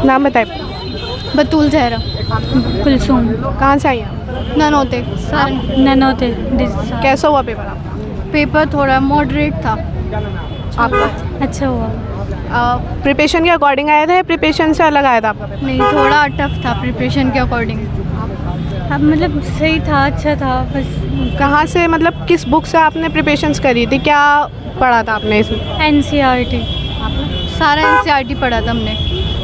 नाम बताइए। बतूल जहरा। कुलसुम। कहाँ से आई आप? ननोते सारन। ननोते। कैसा हुआ पेपर आपका? पेपर थोड़ा मॉडरेट था। आपका अच्छा हुआ। प्रिपरेशन के अकॉर्डिंग आया था या प्रिपरेशन से अलग आया था आपका पेपर? नहीं, थोड़ा टफ था प्रिपरेशन के अकॉर्डिंग। अब मतलब सही था, अच्छा था बस। कहाँ से, मतलब किस बुक से आपने प्रिपरेशंस करी थी, क्या पढ़ा था आपने इसमें? NCERT। सारा NCERT पढ़ा था हमने।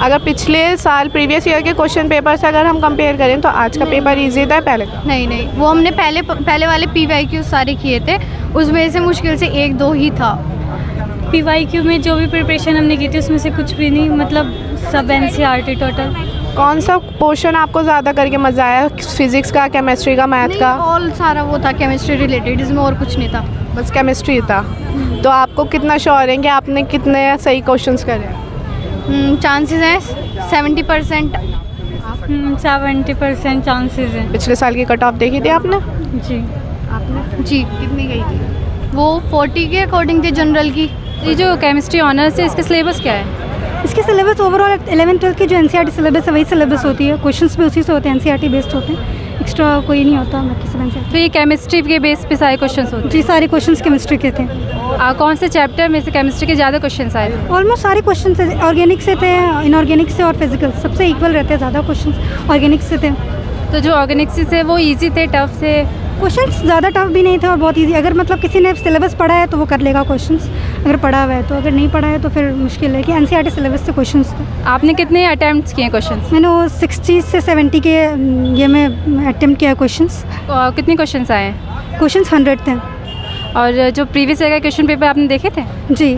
अगर पिछले साल प्रीवियस ईयर के क्वेश्चन पेपर से अगर हम कंपेयर करें तो आज का पेपर इजी था पहले का? नहीं, वो हमने पहले वाले PYQ सारे किए थे, उसमें से मुश्किल से 1-2 ही था। PYQ में जो भी प्रिपरेशन हमने की थी उसमें से कुछ भी नहीं, मतलब सब NCERT टोटल। कौन सा पोर्शन आपको ज़्यादा करके मज़ा आया? फिजिक्स का, केमिस्ट्री का, मैथ का? ऑल सारा वो था केमिस्ट्री रिलेटेड, इसमें और कुछ नहीं था। बस केमिस्ट्री था। तो आपको कितना श्योर है कि आपने कितने सही क्वेश्चंस करे? चांसेस हैं 70%। 70% चांसेस हैं। पिछले साल की कट ऑफ देखी थी आपने? जी। आपने जी। कितनी गई थी? वो 40 के अकॉर्डिंग थी जनरल की। ये जो केमिस्ट्री ऑनर्स है इसका सिलेबस क्या है? इसके सिलेबस ओवरऑल 11-12 की जो NCERT सिलेबस है वही सिलेबस होती है, क्वेश्चंस भी उसी से होते हैं, NCERT बेस्ड होते हैं, एक्स्ट्रा कोई नहीं होता बाकी सब NCERT। तो ये केमिस्ट्री के बेस पे सारे क्वेश्चंस होते जी, सारे क्वेश्चंस केमिस्ट्री के थे। हैं। कौन से चैप्टर में से केमिस्ट्री के ज़्यादा क्वेश्चंस आए थे? ऑलमोस्ट सारे क्वेश्चन ऑर्गेनिक से थे, इनऑर्गेनिक से और फिजिकल सबसे इक्वल रहते हैं, ज़्यादा क्वेश्चन ऑर्गेनिक से थे। तो जो ऑर्गेनिक से वो ईजी थे, टफ थे? क्वेश्चंस ज़्यादा टफ भी नहीं थे और बहुत इजी। अगर मतलब किसी ने सिलेबस पढ़ा है तो वो कर लेगा क्वेश्चंस, अगर पढ़ा हुआ है तो। अगर नहीं पढ़ा है तो फिर मुश्किल है कि NCERT सिलेबस से क्वेश्चंस थे। आपने कितने अटैम्प्ट्स किए क्वेश्चंस? मैंने वो 60 से 70 के ये में अटेम्प्ट किया क्वेश्चंस। कितने क्वेश्चंस आए हैं? क्वेश्चंस 100 थे। और जो प्रीवियस ईयर का क्वेश्चन पेपर आपने देखे थे? जी।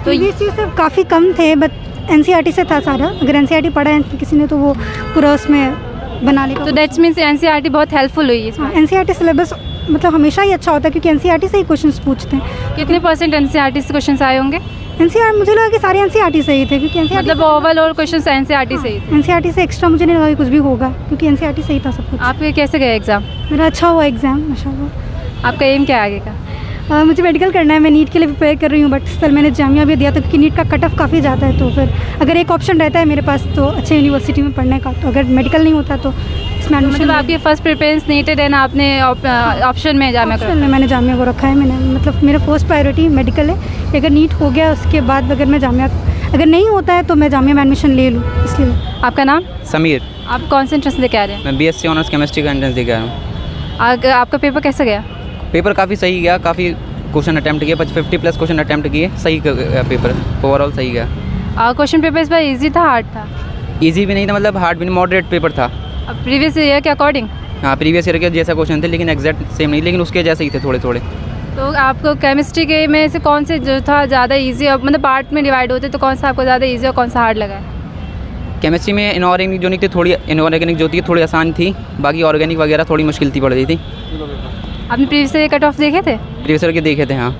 तो ये चीज़ से काफ़ी कम थे, बट NCERT से था सारा। अगर NCERT पढ़ा है किसी ने तो वो पूरा उसमें बना लेगा। तो दैट्स मीन्स NCERT बहुत हेल्पफुल हुई है इसमें। NCERT सिलेबस मतलब हमेशा ही अच्छा होता है क्योंकि NCERT से ही क्वेश्चंस पूछते हैं। कितने % NCERT से क्वेश्चंस आए होंगे? NCERT मुझे लगा कि सारे NCERT से ही थे क्योंकि NCERT मतलब ओवरऑल क्वेश्चंस NCERT से ही थे। NCERT से एक्स्ट्रा मुझे नहीं लगा कि कुछ भी होगा क्योंकि NCERT से ही था सब कुछ। आपके कैसे गए एग्ज़ाम? मेरा अच्छा हुआ एग्ज़ाम माशाल्लाह। आपका एम क्या है आगे का? मुझे मेडिकल करना है, मैं नीट के लिए प्रिपेयर कर रही हूँ, बट सर मैंने जामिया भी दिया था क्योंकि नीट का कट ऑफ काफ़ी ज़्यादा है। तो फिर अगर एक ऑप्शन रहता है मेरे पास तो अच्छे यूनिवर्सिटी में पढ़ने का, तो अगर मेडिकल नहीं होता तो इसमें एडमिशन। मतलब आपकी फर्स्ट प्रेफरेंस नीटेड है ना, आपने ऑप्शन में जामिया ऑप्शन में मैंने जामिया को रखा है। मैंने मतलब मेरा फर्स्ट प्रायोरिटी मेडिकल है कि अगर नीट हो गया उसके बाद अगर मैं जामिया, अगर नहीं होता है तो मैं जामिया में एडमिशन ले लूँ, इसलिए। आपका नाम? समीर। आप कौन सा एंट्रेंस लेके आ रहे हैं? मैं BSc ऑनर्स केमिस्ट्री का एंट्रेंस दे के आया हूँ। आपका पेपर कैसा गया? पेपर काफ़ी सही गया, काफ़ी क्वेश्चन अटैम्प्ट किए, 50+ क्वेश्चन अटैम्प्ट किए, सही गया पेपर, ओवरऑल सही गया। क्वेश्चन पेपर इस बार ईजी था, हार्ड था? ईजी भी नहीं था, मतलब हार्ड भी नहीं, मॉडरेट पेपर था। प्रीवियस ईयर के अकॉर्डिंग? हाँ, प्रीवियस ईयर के जैसा क्वेश्चन थे, लेकिन एग्जैक्ट सेम नहीं, लेकिन उसके जैसे ही थे थोड़े थोड़े। तो आपको केमिस्ट्री के में से कौन से जो था ज़्यादा ईजी, मतलब पार्ट में डिवाइड होते तो कौन सा आपको ज़्यादा ईजी और कौन सा हार्ड लगा है? केमिस्ट्री में इनऑर्गेनिक जो नहीं थी, थोड़ी इनऑर्गेनिक जो थी थोड़ी आसान थी, बाकी ऑर्गेनिक वगैरह थोड़ी मुश्किल थी, पड़ रही थी। आपने प्रीवियस ईयर कट ऑफ देखे थे? प्रीवियस ईयर के देखे थे, हाँ।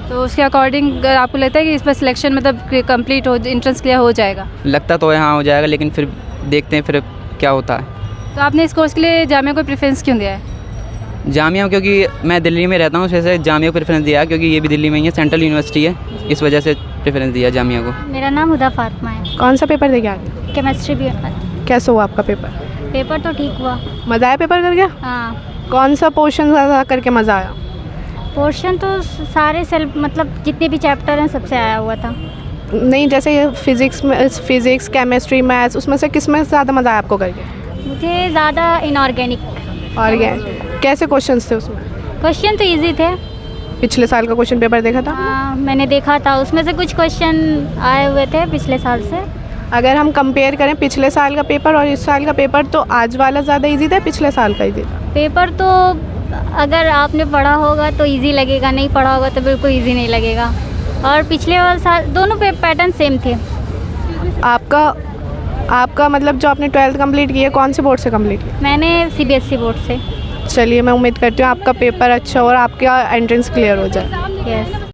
तो उसके अकॉर्डिंग आपको लगता है कि इस पर सिलेक्शन मतलब कंप्लीट हो, एंट्रेंस क्लियर हो जाएगा? लगता तो है हाँ हो जाएगा, लेकिन फिर देखते हैं फिर क्या होता है। तो आपने इस कोर्स के लिए जामिया को प्रेफरेंस क्यों दिया है? जामिया क्योंकि मैं दिल्ली में रहता हूँ, इस वजह से जामिया को प्रेफरेंस दिया, क्योंकि ये भी दिल्ली में ही है, सेंट्रल यूनिवर्सिटी है, इस वजह से प्रेफरेंस दिया जामिया को। मेरा नाम हुदा फातिमा है। कौन सा पेपर दे के आए? केमिस्ट्री भी। कैसा हुआ आपका पेपर? पेपर तो ठीक हुआ। मज़ा आया पेपर करके? हाँ। कौन सा पोर्शन ज़्यादा करके मज़ा आया? पोर्शन तो सारे सेल्फ मतलब जितने भी चैप्टर हैं सबसे आया हुआ था। नहीं, जैसे ये फिज़िक्स, केमिस्ट्री, मैथ्स, उसमें से किस में ज़्यादा मज़ा आया आपको करके? मुझे ज़्यादा इनऑर्गेनिक। कैसे क्वेश्चंस थे उसमें? क्वेश्चन तो इजी थे। पिछले साल का क्वेश्चन पेपर देखा था? हाँ, मैंने देखा था, उसमें से कुछ क्वेश्चन आए हुए थे पिछले साल से। अगर हम कंपेयर करें पिछले साल का पेपर और इस साल का पेपर, तो आज वाला ज़्यादा इजी था, पिछले साल का इजी था? पेपर तो अगर आपने पढ़ा होगा तो इजी लगेगा, नहीं पढ़ा होगा तो बिल्कुल इजी नहीं लगेगा। और पिछले वाले साल दोनों पैटर्न सेम थे। आपका मतलब जो आपने 12th कंप्लीट की है, कौन से बोर्ड से कंप्लीट किया? मैंने CBSE बोर्ड से। चलिए, मैं उम्मीद करती हूँ आपका पेपर अच्छा हो और आपका एंट्रेंस क्लियर हो जाए। यस।